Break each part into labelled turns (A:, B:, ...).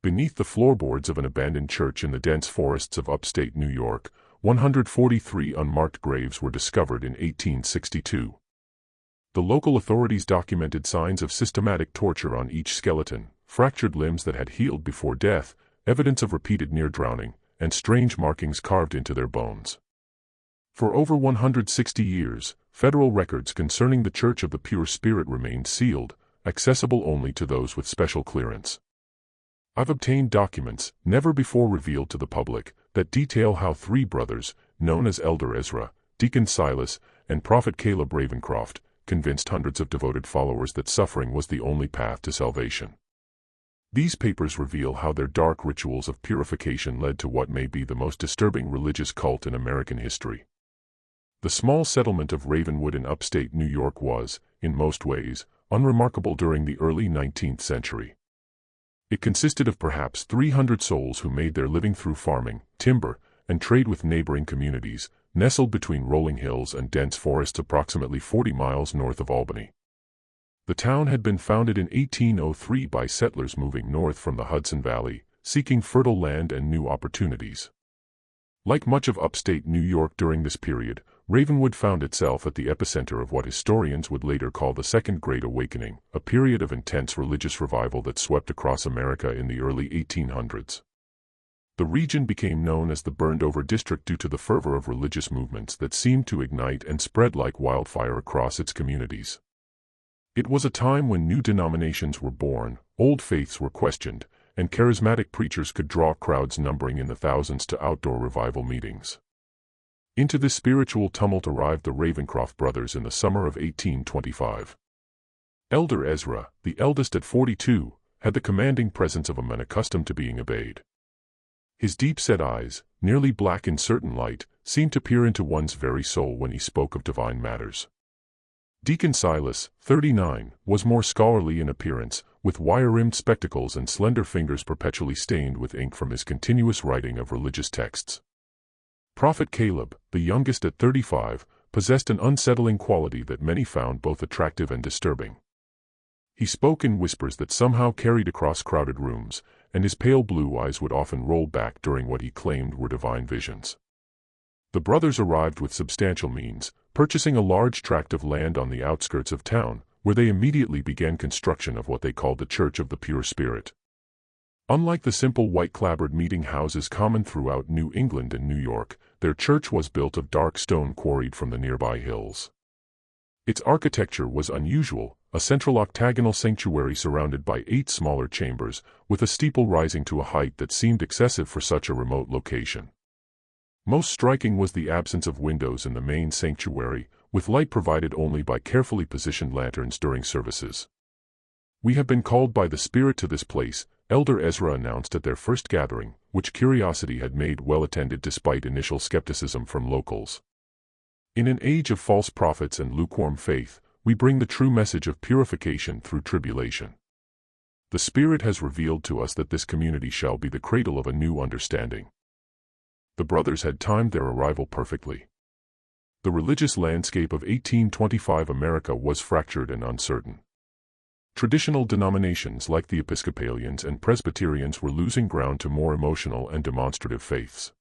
A: Beneath the floorboards of an abandoned church in the dense forests of upstate New York, 143 unmarked graves were discovered in 1862. The local authorities documented signs of systematic torture on each skeleton, fractured limbs that had healed before death, evidence of repeated near-drowning, and strange markings carved into their bones. For over 160 years, federal records concerning the Church of the Pure Spirit remained sealed, accessible only to those with special clearance. I've obtained documents, never before revealed to the public, that detail how three brothers, known as Elder Ezra, Deacon Silas, and Prophet Caleb Ravencroft, convinced hundreds of devoted followers that suffering was the only path to salvation. These papers reveal how their dark rituals of purification led to what may be the most disturbing religious cult in American history. The small settlement of Ravenwood in upstate New York was, in most ways, unremarkable during the early 19th century. It consisted of perhaps 300 souls who made their living through farming, timber, and trade with neighboring communities, nestled between rolling hills and dense forests approximately 40 miles north of Albany. The town had been founded in 1803 by settlers moving north from the Hudson Valley, seeking fertile land and new opportunities. Like much of upstate New York during this period, Ravenwood found itself at the epicenter of what historians would later call the Second Great Awakening, a period of intense religious revival that swept across America in the early 1800s. The region became known as the Burned-Over District due to the fervor of religious movements that seemed to ignite and spread like wildfire across its communities. It was a time when new denominations were born, old faiths were questioned, and charismatic preachers could draw crowds numbering in the thousands to outdoor revival meetings. Into this spiritual tumult arrived the Ravencroft brothers in the summer of 1825. Elder Ezra, the eldest at 42, had the commanding presence of a man accustomed to being obeyed. His deep-set eyes, nearly black in certain light, seemed to peer into one's very soul when he spoke of divine matters. Deacon Silas, 39, was more scholarly in appearance, with wire-rimmed spectacles and slender fingers perpetually stained with ink from his continuous writing of religious texts. Prophet Caleb, the youngest at 35, possessed an unsettling quality that many found both attractive and disturbing. He spoke in whispers that somehow carried across crowded rooms, and his pale blue eyes would often roll back during what he claimed were divine visions. The brothers arrived with substantial means, purchasing a large tract of land on the outskirts of town, where they immediately began construction of what they called the Church of the Pure Spirit. Unlike the simple white-clapboard meeting houses common throughout New England and New York, their church was built of dark stone quarried from the nearby hills. Its architecture was unusual, a central octagonal sanctuary surrounded by 8 smaller chambers, with a steeple rising to a height that seemed excessive for such a remote location. Most striking was the absence of windows in the main sanctuary, with light provided only by carefully positioned lanterns during services. "We have been called by the Spirit to this place," Elder Ezra announced at their first gathering, which curiosity had made well attended despite initial skepticism from locals. "In an age of false prophets and lukewarm faith, we bring the true message of purification through tribulation. The Spirit has revealed to us that this community shall be the cradle of a new understanding." The brothers had timed their arrival perfectly. The religious landscape of 1825 America was fractured and uncertain. Traditional denominations like the Episcopalians and Presbyterians were losing ground to more emotional and demonstrative faiths.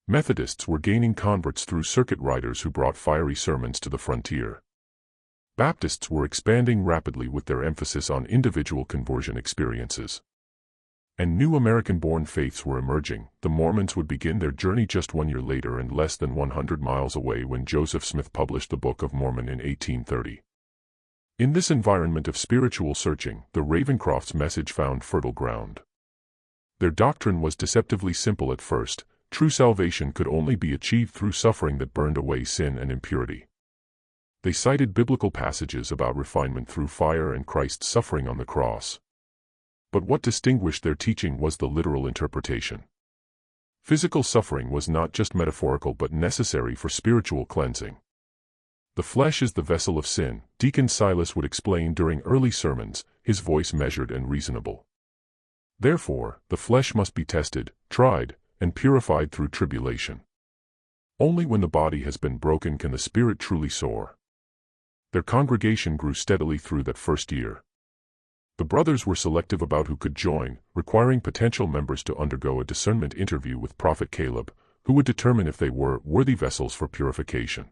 A: Methodists were gaining converts through circuit riders who brought fiery sermons to the frontier. Baptists were expanding rapidly with their emphasis on individual conversion experiences. And new American-born faiths were emerging. The Mormons would begin their journey just 1 year later and less than 100 miles away when Joseph Smith published the Book of Mormon in 1830. In this environment of spiritual searching, the Ravencrofts' message found fertile ground. Their doctrine was deceptively simple at first: true salvation could only be achieved through suffering that burned away sin and impurity. They cited biblical passages about refinement through fire and Christ's suffering on the cross. But what distinguished their teaching was the literal interpretation. Physical suffering was not just metaphorical but necessary for spiritual cleansing. "The flesh is the vessel of sin," Deacon Silas would explain during early sermons, his voice measured and reasonable. "Therefore, the flesh must be tested, tried, and purified through tribulation. Only when the body has been broken can the spirit truly soar." Their congregation grew steadily through that first year. The brothers were selective about who could join, requiring potential members to undergo a discernment interview with Prophet Caleb, who would determine if they were worthy vessels for purification.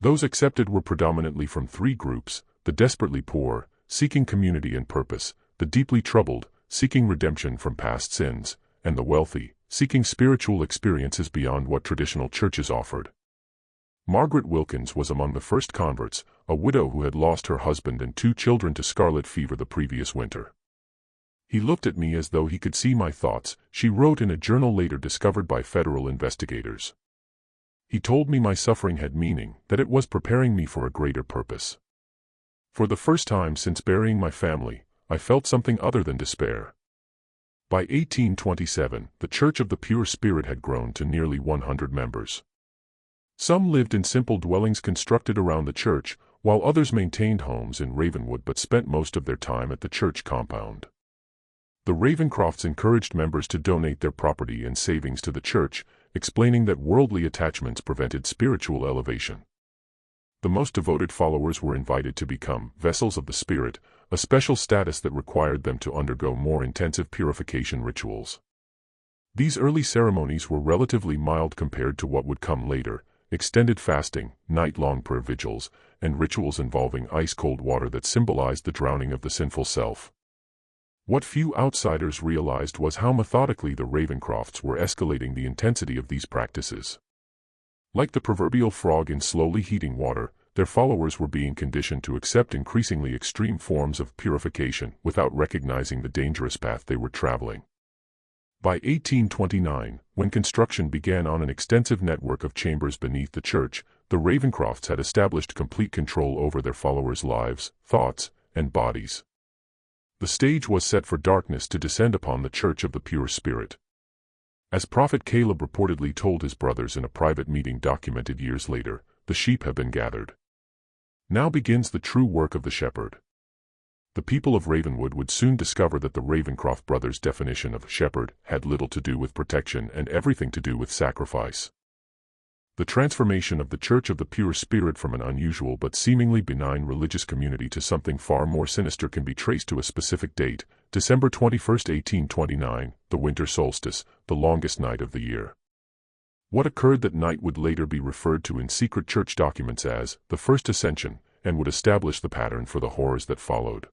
A: Those accepted were predominantly from three groups: the desperately poor, seeking community and purpose; the deeply troubled, seeking redemption from past sins; and the wealthy, seeking spiritual experiences beyond what traditional churches offered. Margaret Wilkins was among the first converts, a widow who had lost her husband and 2 children to scarlet fever the previous winter. "He looked at me as though he could see my thoughts," she wrote in a journal later discovered by federal investigators. "He told me my suffering had meaning, that it was preparing me for a greater purpose. For the first time since burying my family, I felt something other than despair." By 1827, the Church of the Pure Spirit had grown to nearly 100 members. Some lived in simple dwellings constructed around the church, while others maintained homes in Ravenwood but spent most of their time at the church compound. The Ravencrofts encouraged members to donate their property and savings to the church, explaining that worldly attachments prevented spiritual elevation. The most devoted followers were invited to become vessels of the Spirit, a special status that required them to undergo more intensive purification rituals. These early ceremonies were relatively mild compared to what would come later: extended fasting, night-long prayer vigils, and rituals involving ice-cold water that symbolized the drowning of the sinful self. What few outsiders realized was how methodically the Ravencrofts were escalating the intensity of these practices. Like the proverbial frog in slowly heating water, their followers were being conditioned to accept increasingly extreme forms of purification without recognizing the dangerous path they were traveling. By 1829, when construction began on an extensive network of chambers beneath the church, the Ravencrofts had established complete control over their followers' lives, thoughts, and bodies. The stage was set for darkness to descend upon the Church of the Pure Spirit. As Prophet Caleb reportedly told his brothers in a private meeting documented years later, "The sheep have been gathered. Now begins the true work of the shepherd." The people of Ravenwood would soon discover that the Ravencroft brothers' definition of shepherd had little to do with protection and everything to do with sacrifice. The transformation of the Church of the Pure Spirit from an unusual but seemingly benign religious community to something far more sinister can be traced to a specific date: December 21, 1829, the winter solstice, the longest night of the year. What occurred that night would later be referred to in secret church documents as the First Ascension, and would establish the pattern for the horrors that followed.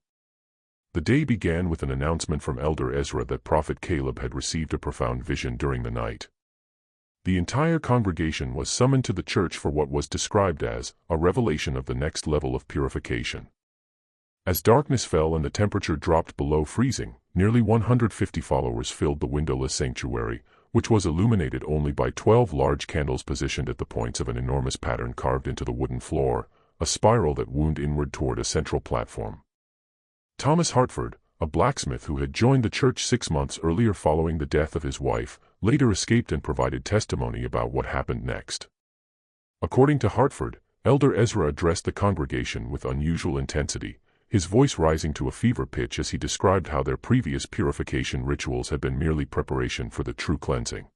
A: The day began with an announcement from Elder Ezra that Prophet Caleb had received a profound vision during the night. The entire congregation was summoned to the church for what was described as a revelation of the next level of purification. As darkness fell and the temperature dropped below freezing, nearly 150 followers filled the windowless sanctuary, which was illuminated only by 12 large candles positioned at the points of an enormous pattern carved into the wooden floor, a spiral that wound inward toward a central platform. Thomas Hartford, a blacksmith who had joined the church 6 months earlier following the death of his wife, later escaped and provided testimony about what happened next. According to Hartford, Elder Ezra addressed the congregation with unusual intensity, his voice rising to a fever pitch as he described how their previous purification rituals had been merely preparation for the true cleansing.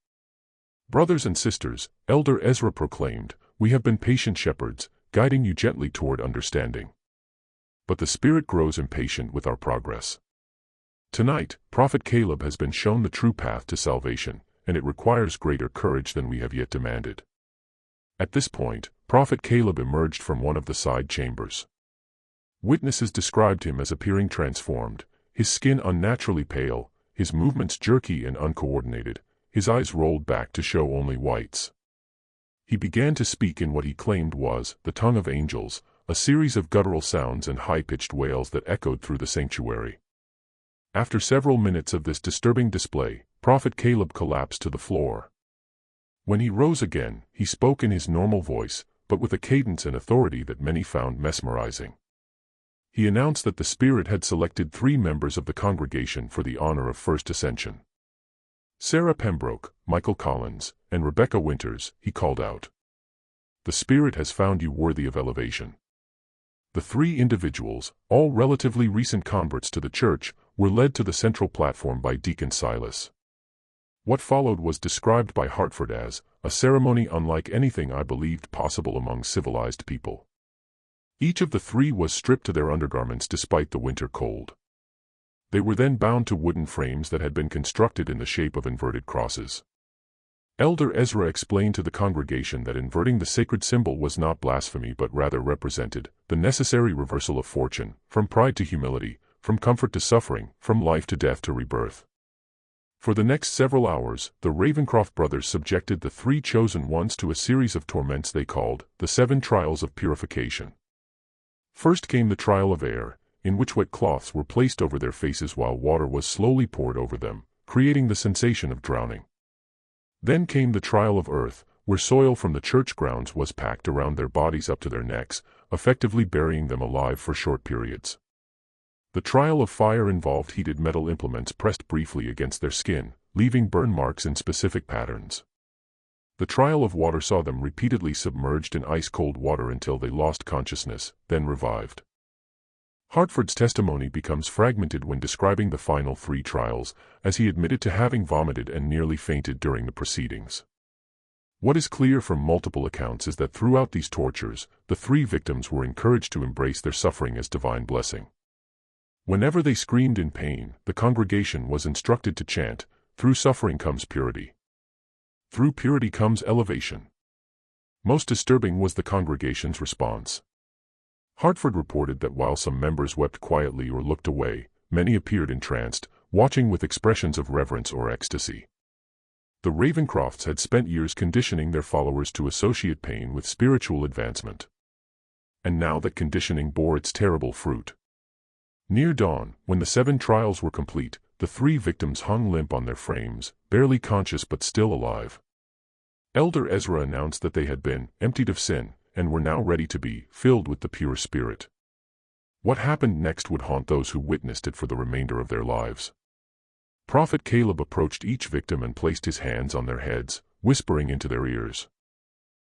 A: "Brothers and sisters," Elder Ezra proclaimed, "we have been patient shepherds, guiding you gently toward understanding. But the Spirit grows impatient with our progress. Tonight, Prophet Caleb has been shown the true path to salvation, and it requires greater courage than we have yet demanded." At this point, Prophet Caleb emerged from one of the side chambers. Witnesses described him as appearing transformed, his skin unnaturally pale, his movements jerky and uncoordinated, his eyes rolled back to show only whites. He began to speak in what he claimed was the tongue of angels, a series of guttural sounds and high-pitched wails that echoed through the sanctuary. After several minutes of this disturbing display, Prophet Caleb collapsed to the floor. When he rose again, he spoke in his normal voice, but with a cadence and authority that many found mesmerizing. He announced that the Spirit had selected 3 members of the congregation for the honor of First Ascension. Sarah Pembroke, Michael Collins, and Rebecca Winters, he called out. "The Spirit has found you worthy of elevation." The 3 individuals, all relatively recent converts to the church, were led to the central platform by Deacon Silas. What followed was described by Hartford as a ceremony unlike anything I believed possible among civilized people. Each of the 3 was stripped to their undergarments despite the winter cold. They were then bound to wooden frames that had been constructed in the shape of inverted crosses. Elder Ezra explained to the congregation that inverting the sacred symbol was not blasphemy but rather represented the necessary reversal of fortune, from pride to humility, from comfort to suffering, from life to death to rebirth. For the next several hours, the Ravencroft brothers subjected the three chosen ones to a series of torments they called the 7 trials of purification. First came the trial of air, in which wet cloths were placed over their faces while water was slowly poured over them, creating the sensation of drowning. Then came the trial of earth, where soil from the church grounds was packed around their bodies up to their necks, effectively burying them alive for short periods. The trial of fire involved heated metal implements pressed briefly against their skin, leaving burn marks in specific patterns. The trial of water saw them repeatedly submerged in ice-cold water until they lost consciousness, then revived. Hartford's testimony becomes fragmented when describing the final 3 trials, as he admitted to having vomited and nearly fainted during the proceedings. What is clear from multiple accounts is that throughout these tortures, the 3 victims were encouraged to embrace their suffering as divine blessing. Whenever they screamed in pain, the congregation was instructed to chant, "Through suffering comes purity. Through purity comes elevation." Most disturbing was the congregation's response. Hartford reported that while some members wept quietly or looked away, many appeared entranced, watching with expressions of reverence or ecstasy. The Ravencrofts had spent years conditioning their followers to associate pain with spiritual advancement. And now that conditioning bore its terrible fruit. Near dawn, when the 7 trials were complete, the 3 victims hung limp on their frames, barely conscious but still alive. Elder Ezra announced that they had been emptied of sin, and were now ready to be filled with the pure Spirit. What happened next would haunt those who witnessed it for the remainder of their lives. Prophet Caleb approached each victim and placed his hands on their heads, whispering into their ears.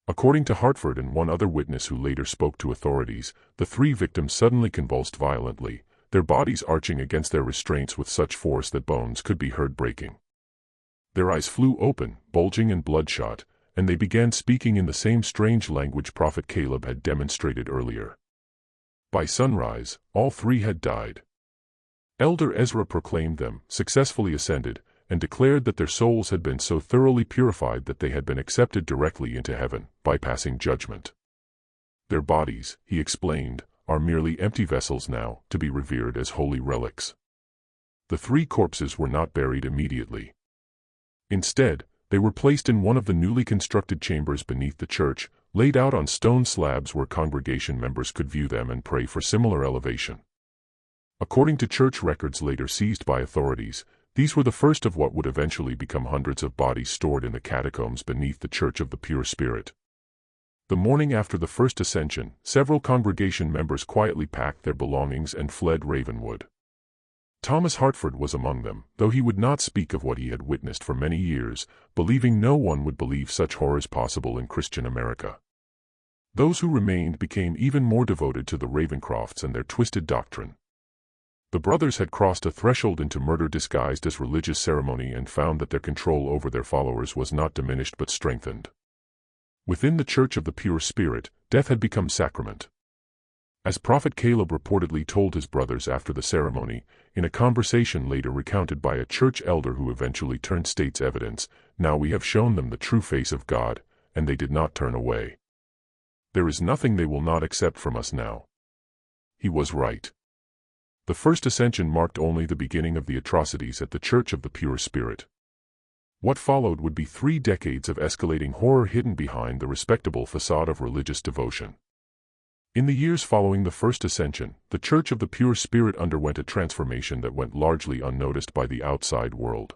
A: According to Hartford and one other witness who later spoke to authorities, the 3 victims suddenly convulsed violently, their bodies arching against their restraints with such force that bones could be heard breaking. Their eyes flew open, bulging and bloodshot, and they began speaking in the same strange language Prophet Caleb had demonstrated earlier. By sunrise, all 3 had died. Elder Ezra proclaimed them successfully ascended, and declared that their souls had been so thoroughly purified that they had been accepted directly into heaven, bypassing judgment. Their bodies, he explained, are merely empty vessels now, to be revered as holy relics. The 3 corpses were not buried immediately. Instead, they were placed in one of the newly constructed chambers beneath the church, laid out on stone slabs where congregation members could view them and pray for similar elevation. According to church records later seized by authorities, these were the first of what would eventually become hundreds of bodies stored in the catacombs beneath the Church of the Pure Spirit. The morning after the first ascension, several congregation members quietly packed their belongings and fled Ravenwood. Thomas Hartford was among them, though he would not speak of what he had witnessed for many years, believing no one would believe such horrors possible in Christian America. Those who remained became even more devoted to the Ravencrofts and their twisted doctrine. The brothers had crossed a threshold into murder disguised as religious ceremony and found that their control over their followers was not diminished but strengthened. Within the Church of the Pure Spirit, death had become sacrament. As Prophet Caleb reportedly told his brothers after the ceremony, in a conversation later recounted by a church elder who eventually turned state's evidence, "Now we have shown them the true face of God, and they did not turn away. There is nothing they will not accept from us now." He was right. The first ascension marked only the beginning of the atrocities at the Church of the Pure Spirit. What followed would be 3 decades of escalating horror hidden behind the respectable facade of religious devotion. In the years following the first ascension, the Church of the Pure Spirit underwent a transformation that went largely unnoticed by the outside world.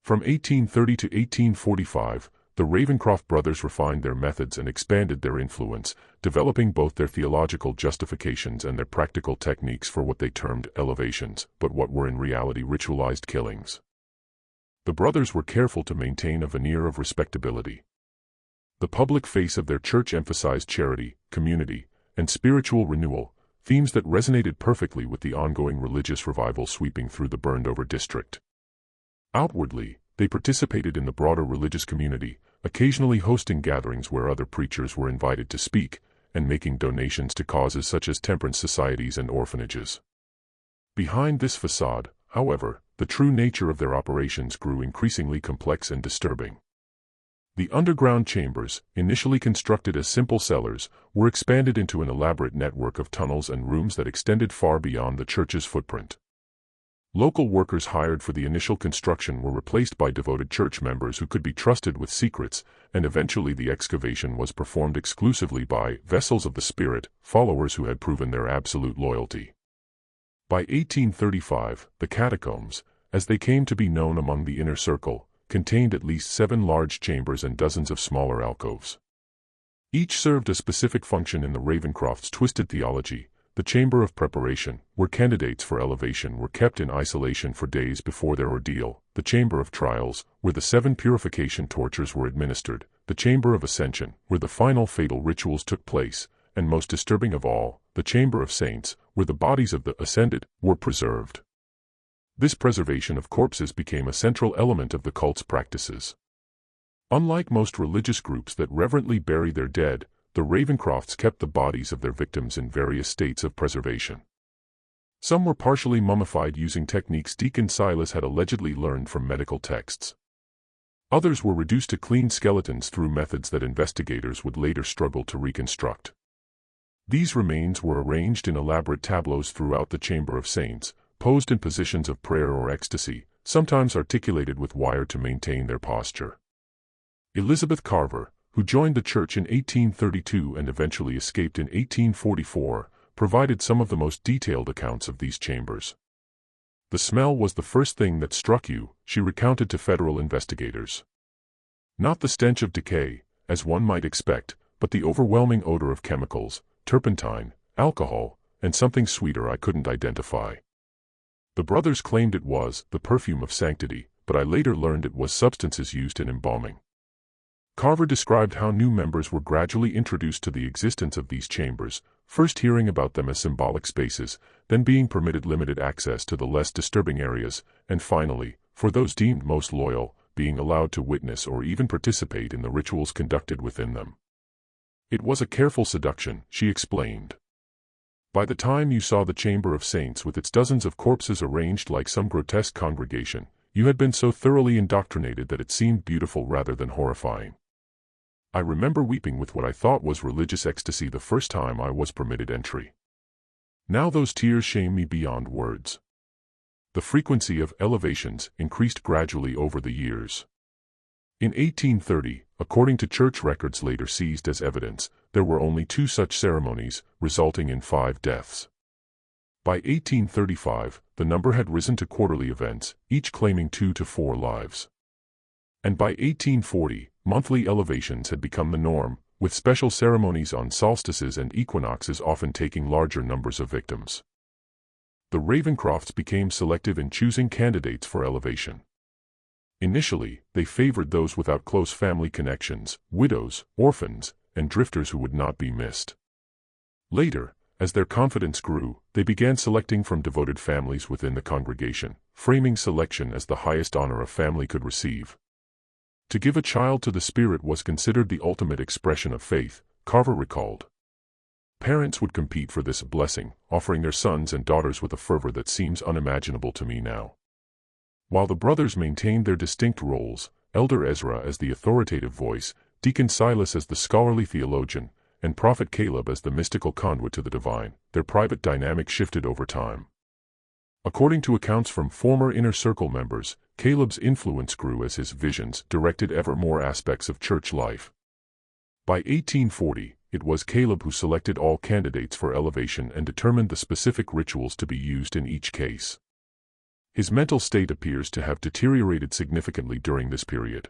A: From 1830 to 1845, the Ravencroft brothers refined their methods and expanded their influence, developing both their theological justifications and their practical techniques for what they termed elevations, but what were in reality ritualized killings. The brothers were careful to maintain a veneer of respectability. The public face of their church emphasized charity, community, and spiritual renewal, themes that resonated perfectly with the ongoing religious revival sweeping through the burned-over district. Outwardly, they participated in the broader religious community, occasionally hosting gatherings where other preachers were invited to speak, and making donations to causes such as temperance societies and orphanages. Behind this facade, however, the true nature of their operations grew increasingly complex and disturbing. The underground chambers, initially constructed as simple cellars, were expanded into an elaborate network of tunnels and rooms that extended far beyond the church's footprint. Local workers hired for the initial construction were replaced by devoted church members who could be trusted with secrets, and eventually the excavation was performed exclusively by vessels of the Spirit, followers who had proven their absolute loyalty. By 1835, the catacombs, as they came to be known among the inner circle, contained at least 7 large chambers and dozens of smaller alcoves. Each served a specific function in the Ravencroft's twisted theology. The chamber of preparation, where candidates for elevation were kept in isolation for days before their ordeal, the chamber of trials, where the 7 purification tortures were administered, the chamber of ascension, where the final fatal rituals took place, and most disturbing of all, the chamber of saints, where the bodies of the ascended were preserved. This preservation of corpses became a central element of the cult's practices. Unlike most religious groups that reverently bury their dead, the Ravencrofts kept the bodies of their victims in various states of preservation. Some were partially mummified using techniques Deacon Silas had allegedly learned from medical texts. Others were reduced to clean skeletons through methods that investigators would later struggle to reconstruct. These remains were arranged in elaborate tableaus throughout the Chamber of Saints, posed in positions of prayer or ecstasy, sometimes articulated with wire to maintain their posture. Elizabeth Carver, who joined the church in 1832 and eventually escaped in 1844, provided some of the most detailed accounts of these chambers. "The smell was the first thing that struck you," she recounted to federal investigators. "Not the stench of decay, as one might expect, but the overwhelming odor of chemicals, turpentine, alcohol, and something sweeter I couldn't identify. The brothers claimed it was the perfume of sanctity, but I later learned it was substances used in embalming." Carver described how new members were gradually introduced to the existence of these chambers, first hearing about them as symbolic spaces, then being permitted limited access to the less disturbing areas, and finally, for those deemed most loyal, being allowed to witness or even participate in the rituals conducted within them. "It was a careful seduction," she explained. "By the time you saw the Chamber of Saints with its dozens of corpses arranged like some grotesque congregation, you had been so thoroughly indoctrinated that it seemed beautiful rather than horrifying. I remember weeping with what I thought was religious ecstasy the first time I was permitted entry. Now those tears shame me beyond words." The frequency of elevations increased gradually over the years. In 1830, according to church records later seized as evidence, there were only 2 such ceremonies, resulting in 5 deaths. By 1835, the number had risen to quarterly events, each claiming 2 to 4 lives. And by 1840, monthly elevations had become the norm, with special ceremonies on solstices and equinoxes often taking larger numbers of victims. The Ravencrofts became selective in choosing candidates for elevation. Initially, they favored those without close family connections, widows, orphans, and drifters who would not be missed. Later, as their confidence grew, they began selecting from devoted families within the congregation, framing selection as the highest honor a family could receive. To give a child to the Spirit was considered the ultimate expression of faith, Carver recalled. Parents would compete for this blessing, offering their sons and daughters with a fervor that seems unimaginable to me now. While the brothers maintained their distinct roles, Elder Ezra as the authoritative voice, Deacon Silas as the scholarly theologian, and Prophet Caleb as the mystical conduit to the divine, their private dynamic shifted over time. According to accounts from former Inner Circle members, Caleb's influence grew as his visions directed ever more aspects of church life. By 1840, it was Caleb who selected all candidates for elevation and determined the specific rituals to be used in each case. His mental state appears to have deteriorated significantly during this period.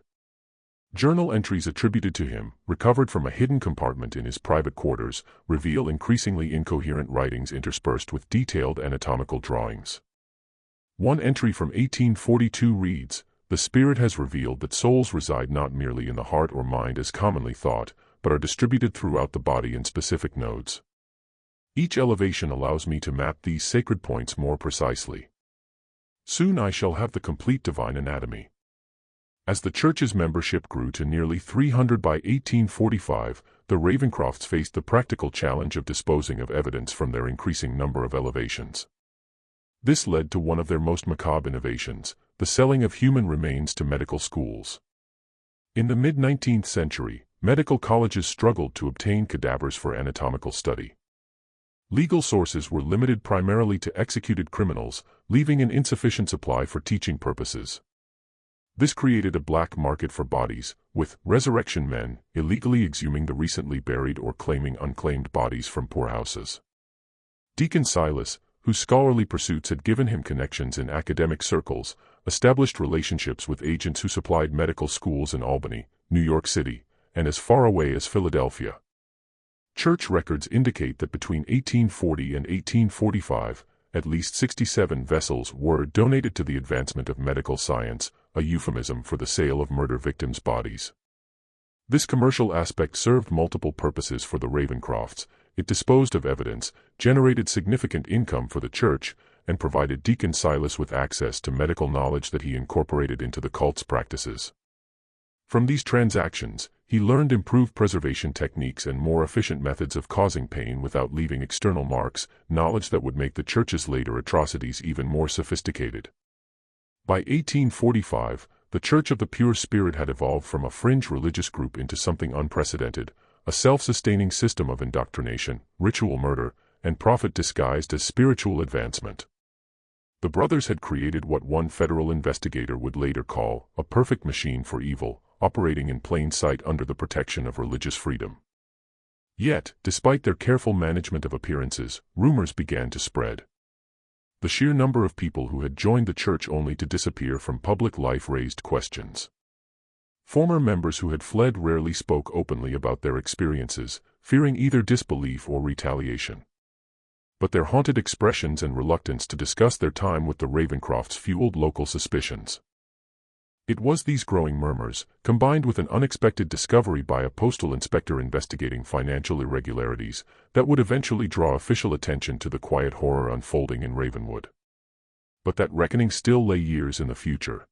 A: Journal entries attributed to him, recovered from a hidden compartment in his private quarters, reveal increasingly incoherent writings interspersed with detailed anatomical drawings. One entry from 1842 reads, "The Spirit has revealed that souls reside not merely in the heart or mind as commonly thought, but are distributed throughout the body in specific nodes. Each elevation allows me to map these sacred points more precisely. Soon I shall have the complete divine anatomy." As the church's membership grew to nearly 300 by 1845, the Ravencrofts faced the practical challenge of disposing of evidence from their increasing number of elevations. This led to one of their most macabre innovations, the selling of human remains to medical schools. In the mid-19th century, medical colleges struggled to obtain cadavers for anatomical study. Legal sources were limited primarily to executed criminals, leaving an insufficient supply for teaching purposes. This created a black market for bodies, with resurrection men illegally exhuming the recently buried or claiming unclaimed bodies from poorhouses. Deacon Silas, whose scholarly pursuits had given him connections in academic circles, established relationships with agents who supplied medical schools in Albany, New York City, and as far away as Philadelphia. Church records indicate that between 1840 and 1845, at least 67 vessels were donated to the advancement of medical science, a euphemism for the sale of murder victims' bodies. This commercial aspect served multiple purposes for the Ravencrofts. It disposed of evidence, generated significant income for the church, and provided Deacon Silas with access to medical knowledge that he incorporated into the cult's practices. From these transactions, he learned improved preservation techniques and more efficient methods of causing pain without leaving external marks, knowledge that would make the church's later atrocities even more sophisticated. By 1845, the Church of the Pure Spirit had evolved from a fringe religious group into something unprecedented, a self-sustaining system of indoctrination, ritual murder, and profit disguised as spiritual advancement. The brothers had created what one federal investigator would later call a perfect machine for evil, operating in plain sight under the protection of religious freedom. Yet, despite their careful management of appearances, rumors began to spread. The sheer number of people who had joined the church only to disappear from public life raised questions. Former members who had fled rarely spoke openly about their experiences, fearing either disbelief or retaliation. But their haunted expressions and reluctance to discuss their time with the Ravencrofts fueled local suspicions. It was these growing murmurs, combined with an unexpected discovery by a postal inspector investigating financial irregularities, that would eventually draw official attention to the quiet horror unfolding in Ravenwood. But that reckoning still lay years in the future.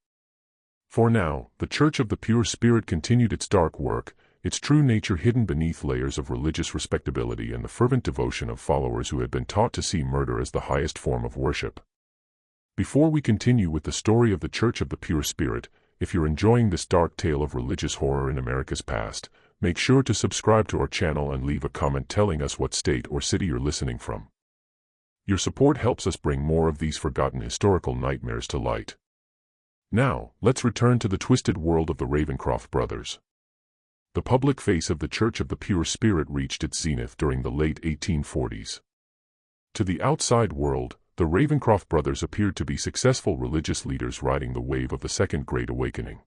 A: For now, the Church of the Pure Spirit continued its dark work, its true nature hidden beneath layers of religious respectability and the fervent devotion of followers who had been taught to see murder as the highest form of worship. Before we continue with the story of the Church of the Pure Spirit, if you're enjoying this dark tale of religious horror in America's past, make sure to subscribe to our channel and leave a comment telling us what state or city you're listening from. Your support helps us bring more of these forgotten historical nightmares to light. Now, let's return to the twisted world of the Ravencroft brothers. The public face of the Church of the Pure Spirit reached its zenith during the late 1840s. To the outside world, the Ravencroft brothers appeared to be successful religious leaders riding the wave of the Second Great Awakening.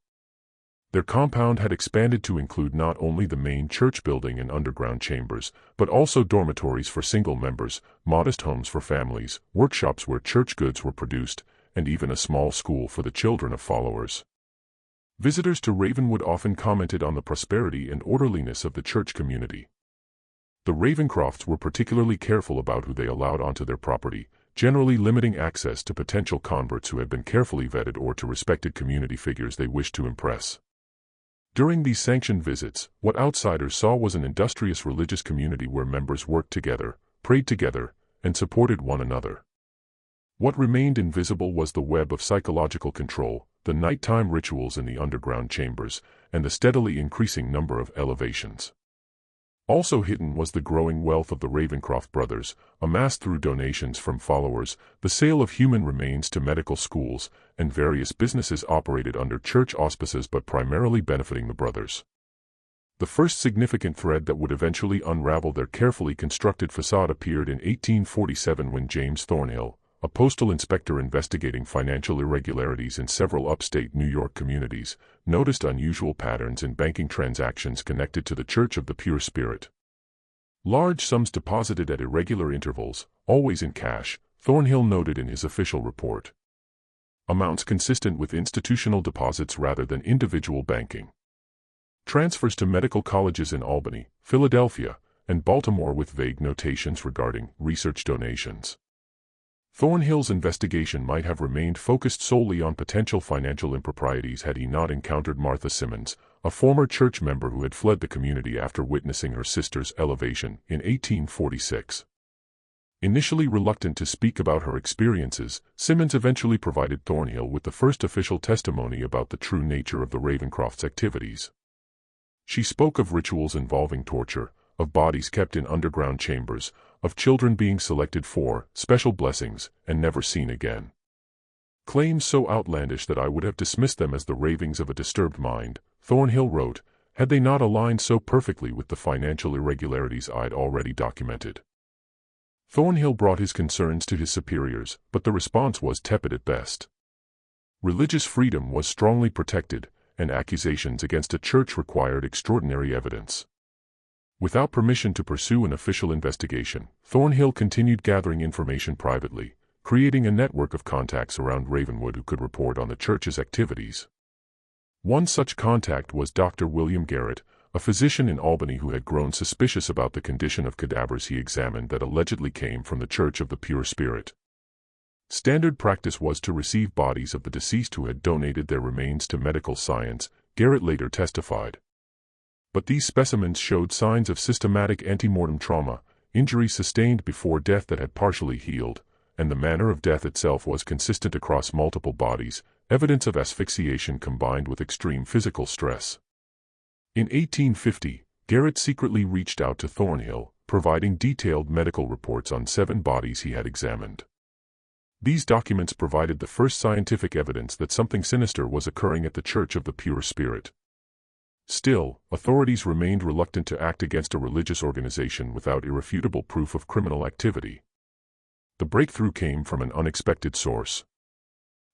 A: Their compound had expanded to include not only the main church building and underground chambers, but also dormitories for single members, modest homes for families, workshops where church goods were produced, and even a small school for the children of followers. Visitors to Ravenwood often commented on the prosperity and orderliness of the church community. The Ravencrofts were particularly careful about who they allowed onto their property, generally limiting access to potential converts who had been carefully vetted or to respected community figures they wished to impress. During these sanctioned visits, what outsiders saw was an industrious religious community where members worked together, prayed together, and supported one another. What remained invisible was the web of psychological control, the nighttime rituals in the underground chambers, and the steadily increasing number of elevations. Also hidden was the growing wealth of the Ravencroft brothers, amassed through donations from followers, the sale of human remains to medical schools, and various businesses operated under church auspices but primarily benefiting the brothers. The first significant thread that would eventually unravel their carefully constructed facade appeared in 1847 when James Thornhill, a postal inspector investigating financial irregularities in several upstate New York communities, noticed unusual patterns in banking transactions connected to the Church of the Pure Spirit. Large sums deposited at irregular intervals, always in cash, Thornhill noted in his official report. Amounts consistent with institutional deposits rather than individual banking. Transfers to medical colleges in Albany, Philadelphia, and Baltimore with vague notations regarding research donations. Thornhill's investigation might have remained focused solely on potential financial improprieties had he not encountered Martha Simmons, a former church member who had fled the community after witnessing her sister's elevation in 1846. Initially reluctant to speak about her experiences, Simmons eventually provided Thornhill with the first official testimony about the true nature of the Ravencroft's activities. She spoke of rituals involving torture, of bodies kept in underground chambers, of children being selected for special blessings and never seen again. Claims so outlandish that I would have dismissed them as the ravings of a disturbed mind, Thornhill wrote, had they not aligned so perfectly with the financial irregularities I'd already documented. Thornhill brought his concerns to his superiors, but the response was tepid at best. Religious freedom was strongly protected, and accusations against a church required extraordinary evidence. Without permission to pursue an official investigation, Thornhill continued gathering information privately, creating a network of contacts around Ravenwood who could report on the church's activities. One such contact was Dr. William Garrett, a physician in Albany who had grown suspicious about the condition of cadavers he examined that allegedly came from the Church of the Pure Spirit. Standard practice was to receive bodies of the deceased who had donated their remains to medical science, Garrett later testified. But these specimens showed signs of systematic antemortem trauma, injuries sustained before death that had partially healed, and the manner of death itself was consistent across multiple bodies, evidence of asphyxiation combined with extreme physical stress. In 1850, Garrett secretly reached out to Thornhill, providing detailed medical reports on 7 bodies he had examined. These documents provided the first scientific evidence that something sinister was occurring at the Church of the Pure Spirit. Still, authorities remained reluctant to act against a religious organization without irrefutable proof of criminal activity. The breakthrough came from an unexpected source.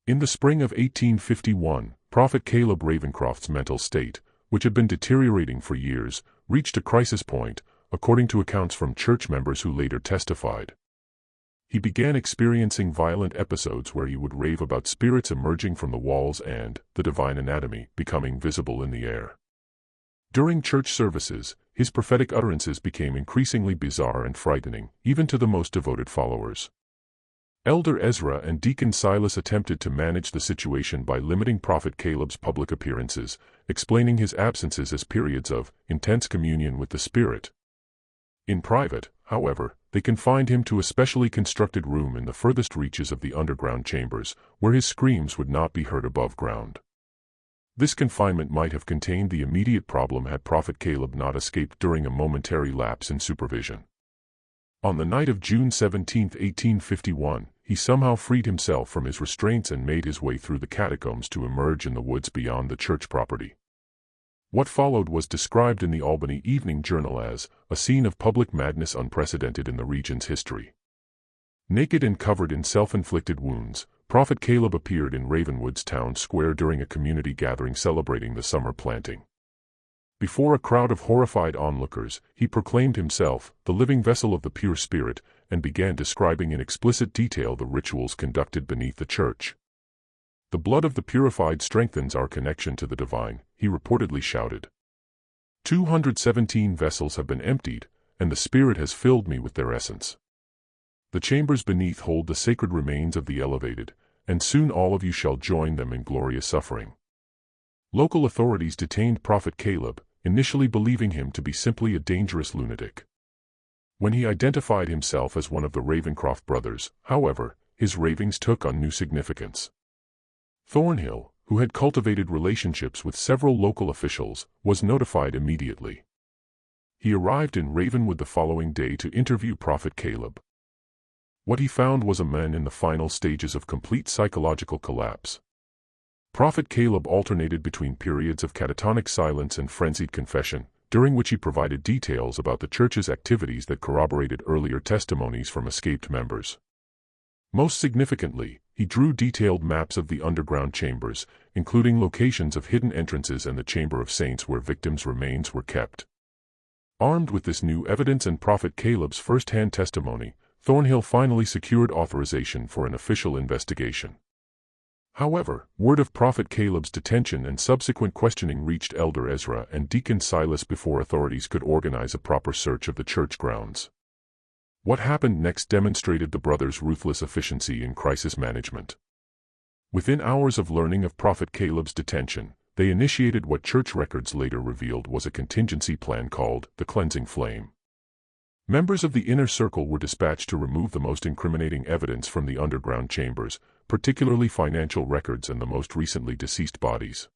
A: In the spring of 1851, Prophet Caleb Ravencroft's mental state, which had been deteriorating for years, reached a crisis point, according to accounts from church members who later testified. He began experiencing violent episodes where he would rave about spirits emerging from the walls and the divine anatomy becoming visible in the air. During church services, his prophetic utterances became increasingly bizarre and frightening, even to the most devoted followers. Elder Ezra and Deacon Silas attempted to manage the situation by limiting Prophet Caleb's public appearances, explaining his absences as periods of intense communion with the Spirit. In private, however, they confined him to a specially constructed room in the furthest reaches of the underground chambers, where his screams would not be heard above ground. This confinement might have contained the immediate problem had Prophet Caleb not escaped during a momentary lapse in supervision. On the night of June 17, 1851, he somehow freed himself from his restraints and made his way through the catacombs to emerge in the woods beyond the church property. What followed was described in the Albany Evening Journal as a scene of public madness unprecedented in the region's history. Naked and covered in self-inflicted wounds, Prophet Caleb appeared in Ravenwood's town square during a community gathering celebrating the summer planting. Before a crowd of horrified onlookers, he proclaimed himself the living vessel of the pure spirit and began describing in explicit detail the rituals conducted beneath the church. "The blood of the purified strengthens our connection to the divine," he reportedly shouted. 217 vessels have been emptied, and the Spirit has filled me with their essence. The chambers beneath hold the sacred remains of the elevated, and soon all of you shall join them in glorious suffering. Local authorities detained Prophet Caleb, initially believing him to be simply a dangerous lunatic. When he identified himself as one of the Ravencroft brothers, however, his ravings took on new significance. Thornhill, who had cultivated relationships with several local officials, was notified immediately. He arrived in Ravenwood the following day to interview Prophet Caleb. What he found was a man in the final stages of complete psychological collapse. Prophet Caleb alternated between periods of catatonic silence and frenzied confession, during which he provided details about the church's activities that corroborated earlier testimonies from escaped members. Most significantly, he drew detailed maps of the underground chambers, including locations of hidden entrances and the Chamber of Saints where victims' remains were kept. Armed with this new evidence and Prophet Caleb's first-hand testimony, Thornhill finally secured authorization for an official investigation. However, word of Prophet Caleb's detention and subsequent questioning reached Elder Ezra and Deacon Silas before authorities could organize a proper search of the church grounds. What happened next demonstrated the brothers' ruthless efficiency in crisis management. Within hours of learning of Prophet Caleb's detention, they initiated what church records later revealed was a contingency plan called the Cleansing Flame. Members of the inner circle were dispatched to remove the most incriminating evidence from the underground chambers, particularly financial records and the most recently deceased bodies.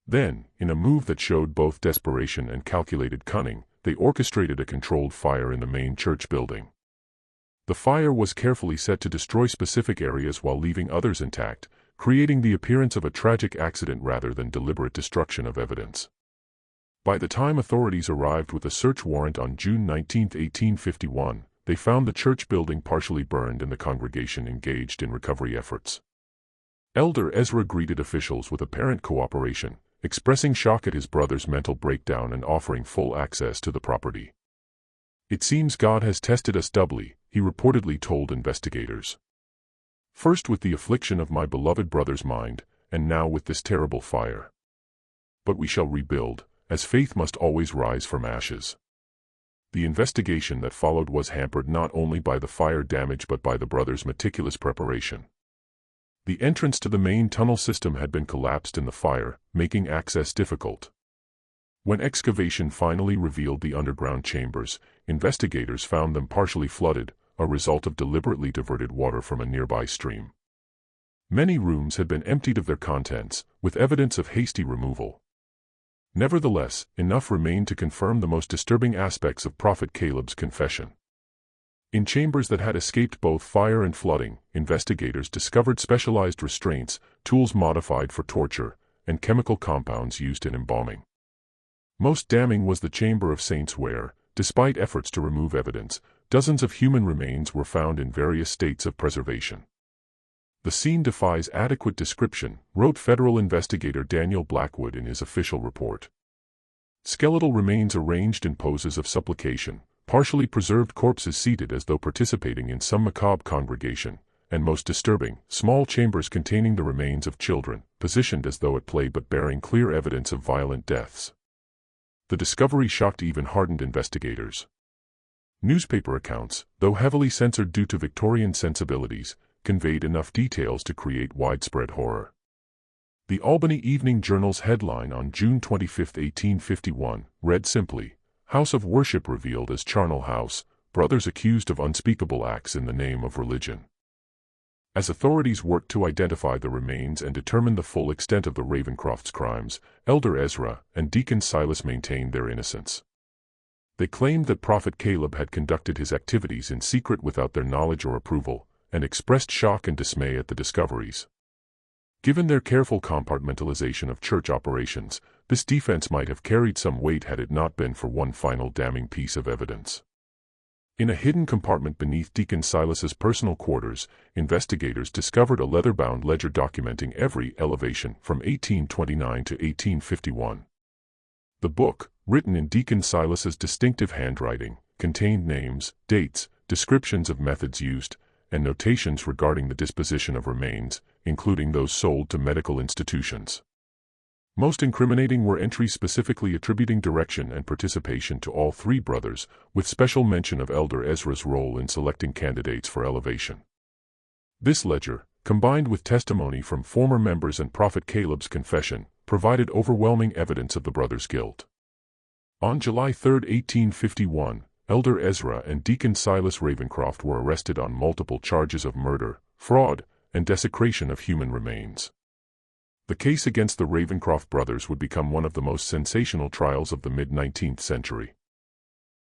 A: Then, in a move that showed both desperation and calculated cunning, they orchestrated a controlled fire in the main church building. The fire was carefully set to destroy specific areas while leaving others intact, creating the appearance of a tragic accident rather than deliberate destruction of evidence. By the time authorities arrived with a search warrant on June 19, 1851, they found the church building partially burned and the congregation engaged in recovery efforts. Elder Ezra greeted officials with apparent cooperation, expressing shock at his brother's mental breakdown and offering full access to the property. "It seems God has tested us doubly," he reportedly told investigators. "First with the affliction of my beloved brother's mind, and now with this terrible fire. But we shall rebuild, as faith must always rise from ashes." The investigation that followed was hampered not only by the fire damage but by the brothers' meticulous preparation. The entrance to the main tunnel system had been collapsed in the fire, making access difficult. When excavation finally revealed the underground chambers, investigators found them partially flooded, a result of deliberately diverted water from a nearby stream. Many rooms had been emptied of their contents, with evidence of hasty removal. Nevertheless, enough remained to confirm the most disturbing aspects of Prophet Caleb's confession. In chambers that had escaped both fire and flooding, investigators discovered specialized restraints, tools modified for torture, and chemical compounds used in embalming. Most damning was the chamber of saints where, despite efforts to remove evidence, dozens of human remains were found in various states of preservation. "The scene defies adequate description," wrote federal investigator Daniel Blackwood in his official report. "Skeletal remains arranged in poses of supplication, partially preserved corpses seated as though participating in some macabre congregation, and most disturbing, small chambers containing the remains of children, positioned as though at play but bearing clear evidence of violent deaths." The discovery shocked even hardened investigators. Newspaper accounts, though heavily censored due to Victorian sensibilities, conveyed enough details to create widespread horror. The Albany Evening Journal's headline on June 25, 1851, read simply, "House of Worship Revealed as Charnel House, Brothers Accused of Unspeakable Acts in the Name of Religion." As authorities worked to identify the remains and determine the full extent of the Ravencroft's crimes, Elder Ezra and Deacon Silas maintained their innocence. They claimed that Prophet Caleb had conducted his activities in secret without their knowledge or approval, and expressed shock and dismay at the discoveries. Given their careful compartmentalization of church operations, this defense might have carried some weight had it not been for one final damning piece of evidence. In a hidden compartment beneath Deacon Silas's personal quarters, investigators discovered a leather-bound ledger documenting every elevation from 1829 to 1851. The book, written in Deacon Silas's distinctive handwriting, contained names, dates, descriptions of methods used, and notations regarding the disposition of remains, including those sold to medical institutions. Most incriminating were entries specifically attributing direction and participation to all three brothers, with special mention of Elder Ezra's role in selecting candidates for elevation. This ledger, combined with testimony from former members and Prophet Caleb's confession, provided overwhelming evidence of the brothers' guilt. On July 3, 1851, Elder Ezra and Deacon Silas Ravencroft were arrested on multiple charges of murder, fraud, and desecration of human remains. The case against the Ravencroft brothers would become one of the most sensational trials of the mid-19th century.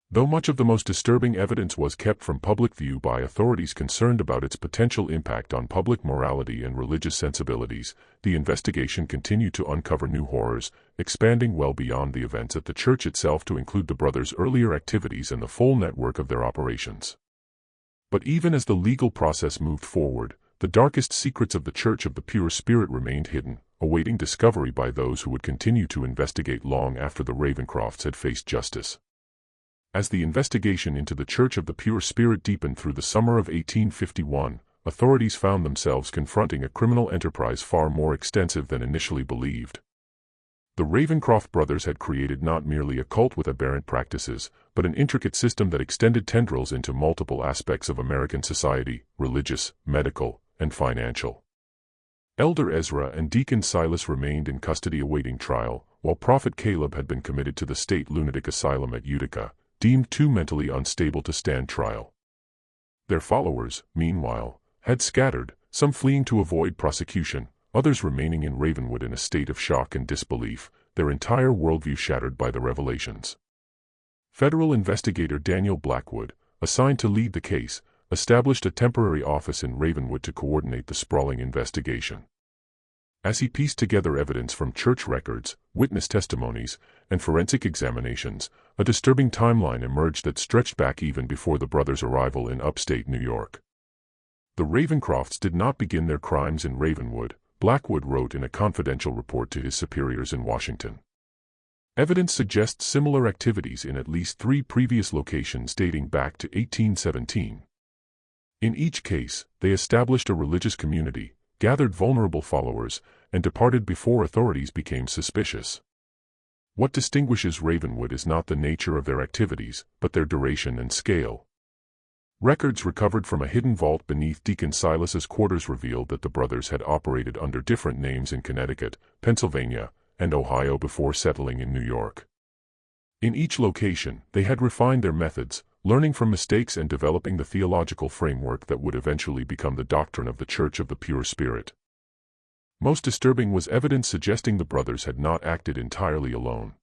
A: Though much of the most disturbing evidence was kept from public view by authorities concerned about its potential impact on public morality and religious sensibilities, the investigation continued to uncover new horrors, expanding well beyond the events at the church itself to include the brothers' earlier activities and the full network of their operations. But even as the legal process moved forward, the darkest secrets of the Church of the Pure Spirit remained hidden, awaiting discovery by those who would continue to investigate long after the Ravencrofts had faced justice. As the investigation into the Church of the Pure Spirit deepened through the summer of 1851, authorities found themselves confronting a criminal enterprise far more extensive than initially believed. The Ravencroft brothers had created not merely a cult with aberrant practices, but an intricate system that extended tendrils into multiple aspects of American society, religious, medical, and financial. Elder Ezra and Deacon Silas remained in custody awaiting trial, while Prophet Caleb had been committed to the state lunatic asylum at Utica, deemed too mentally unstable to stand trial. Their followers, meanwhile, had scattered, some fleeing to avoid prosecution, others remaining in Ravenwood in a state of shock and disbelief, their entire worldview shattered by the revelations. Federal investigator Daniel Blackwood, assigned to lead the case, established a temporary office in Ravenwood to coordinate the sprawling investigation. As he pieced together evidence from church records, witness testimonies, and forensic examinations, a disturbing timeline emerged that stretched back even before the brothers' arrival in upstate New York. The Ravencrofts did not begin their crimes in Ravenwood, Blackwood wrote in a confidential report to his superiors in Washington. Evidence suggests similar activities in at least 3 previous locations dating back to 1817. In each case, they established a religious community, gathered vulnerable followers, and departed before authorities became suspicious. What distinguishes Ravenwood is not the nature of their activities, but their duration and scale. Records recovered from a hidden vault beneath Deacon Silas's quarters revealed that the brothers had operated under different names in Connecticut, Pennsylvania, and Ohio before settling in New York. In each location, they had refined their methods, learning from mistakes and developing the theological framework that would eventually become the doctrine of the Church of the Pure Spirit. Most disturbing was evidence suggesting the brothers had not acted entirely alone.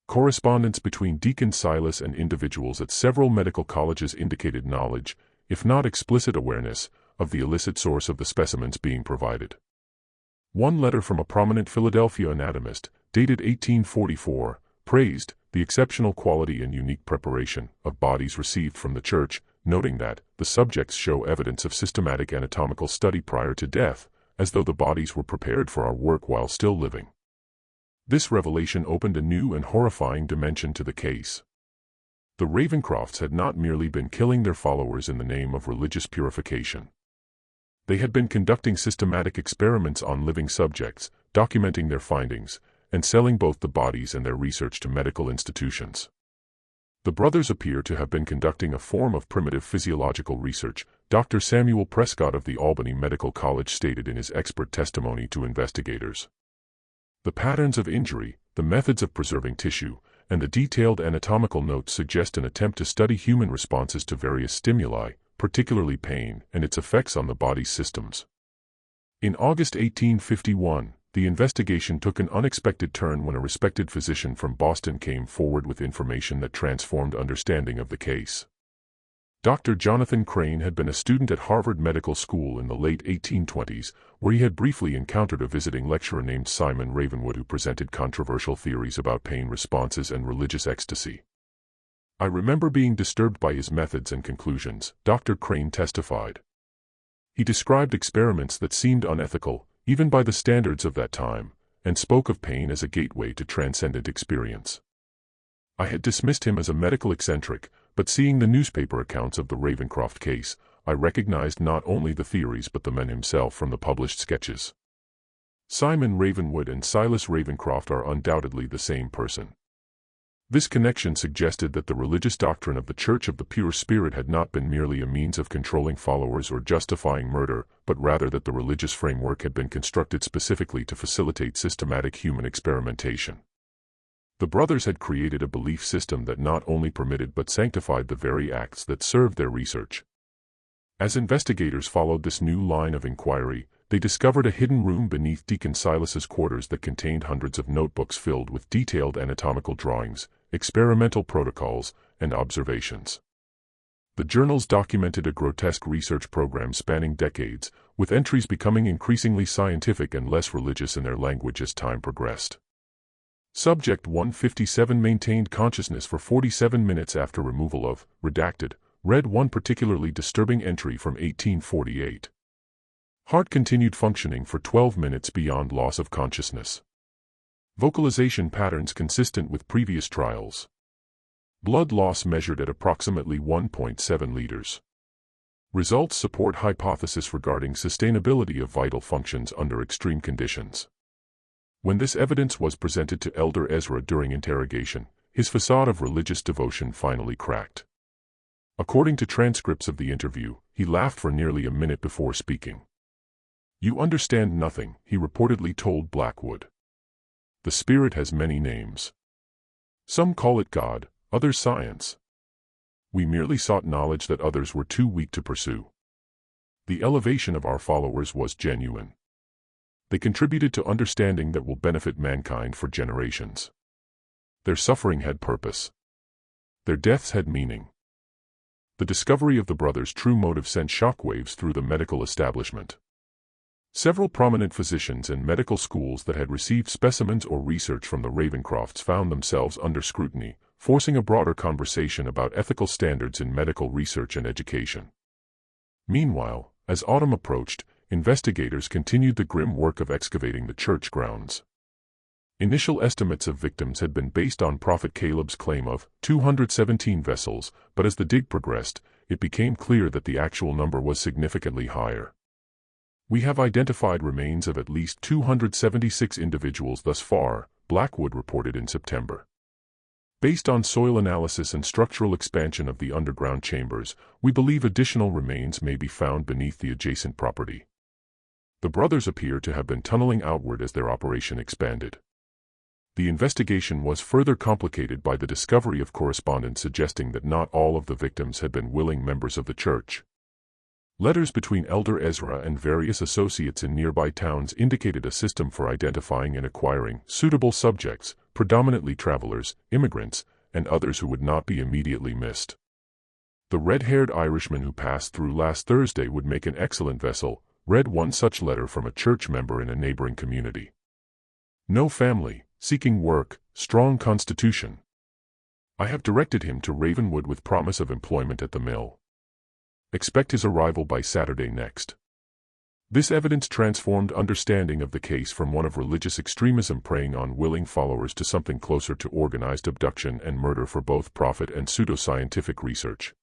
A: Correspondence between Deacon Silas and individuals at several medical colleges indicated knowledge, if not explicit awareness, of the illicit source of the specimens being provided. One letter from a prominent Philadelphia anatomist, dated 1844, praised the exceptional quality and unique preparation of bodies received from the church, noting that the subjects show evidence of systematic anatomical study prior to death, as though the bodies were prepared for our work while still living. This revelation opened a new and horrifying dimension to the case. The Ravencrofts had not merely been killing their followers in the name of religious purification. They had been conducting systematic experiments on living subjects, documenting their findings, and selling both the bodies and their research to medical institutions. The brothers appear to have been conducting a form of primitive physiological research, Dr. Samuel Prescott of the Albany Medical College stated in his expert testimony to investigators. The patterns of injury, the methods of preserving tissue, and the detailed anatomical notes suggest an attempt to study human responses to various stimuli, particularly pain, and its effects on the body's systems. In August 1851, the investigation took an unexpected turn when a respected physician from Boston came forward with information that transformed understanding of the case. Dr. Jonathan Crane had been a student at Harvard Medical School in the late 1820s, where he had briefly encountered a visiting lecturer named Simon Ravenwood who presented controversial theories about pain responses and religious ecstasy. "I remember being disturbed by his methods and conclusions," Dr. Crane testified. He described experiments that seemed unethical, even by the standards of that time, and spoke of pain as a gateway to transcendent experience. "I had dismissed him as a medical eccentric, but seeing the newspaper accounts of the Ravencroft case, I recognized not only the theories but the man himself from the published sketches." Simon Ravenwood and Silas Ravencroft are undoubtedly the same person. This connection suggested that the religious doctrine of the Church of the Pure Spirit had not been merely a means of controlling followers or justifying murder, but rather that the religious framework had been constructed specifically to facilitate systematic human experimentation. The brothers had created a belief system that not only permitted but sanctified the very acts that served their research. As investigators followed this new line of inquiry, they discovered a hidden room beneath Deacon Silas's quarters that contained hundreds of notebooks filled with detailed anatomical drawings, experimental protocols, and observations. The journals documented a grotesque research program spanning decades, with entries becoming increasingly scientific and less religious in their language as time progressed. Subject 157 maintained consciousness for 47 minutes after removal of, redacted, read one particularly disturbing entry from 1848. Heart continued functioning for 12 minutes beyond loss of consciousness. Vocalization patterns consistent with previous trials. Blood loss measured at approximately 1.7 liters. Results support hypothesis regarding sustainability of vital functions under extreme conditions. When this evidence was presented to Elder Ezra during interrogation, his facade of religious devotion finally cracked. According to transcripts of the interview, he laughed for nearly a minute before speaking. "You understand nothing," he reportedly told Blackwood. "The Spirit has many names. Some call it God, others science. We merely sought knowledge that others were too weak to pursue. The elevation of our followers was genuine. They contributed to understanding that will benefit mankind for generations. Their suffering had purpose. Their deaths had meaning. The discovery of the brothers' true motive sent shockwaves through the medical establishment. Several prominent physicians and medical schools that had received specimens or research from the Ravencrofts found themselves under scrutiny, forcing a broader conversation about ethical standards in medical research and education. Meanwhile, as autumn approached, investigators continued the grim work of excavating the church grounds. Initial estimates of victims had been based on Prophet Caleb's claim of 217 vessels, but as the dig progressed, it became clear that the actual number was significantly higher. We have identified remains of at least 276 individuals thus far, Blackwood reported in September. Based on soil analysis and structural expansion of the underground chambers, we believe additional remains may be found beneath the adjacent property. The brothers appear to have been tunneling outward as their operation expanded. The investigation was further complicated by the discovery of correspondence suggesting that not all of the victims had been willing members of the church. Letters between Elder Ezra and various associates in nearby towns indicated a system for identifying and acquiring suitable subjects, predominantly travelers, immigrants, and others who would not be immediately missed. The red-haired Irishman who passed through last Thursday would make an excellent vessel, read one such letter from a church member in a neighboring community. No family, seeking work, strong constitution. I have directed him to Ravenwood with promise of employment at the mill. Expect his arrival by Saturday next. This evidence transformed understanding of the case from one of religious extremism preying on willing followers to something closer to organized abduction and murder for both profit and pseudoscientific research.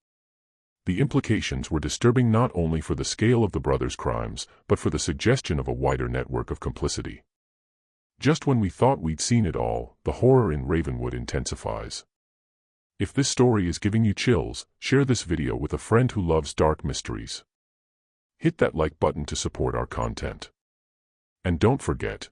A: The implications were disturbing not only for the scale of the brothers' crimes, but for the suggestion of a wider network of complicity. Just when we thought we'd seen it all, the horror in Ravenwood intensifies. If this story is giving you chills, share this video with a friend who loves dark mysteries. Hit that like button to support our content. And don't forget,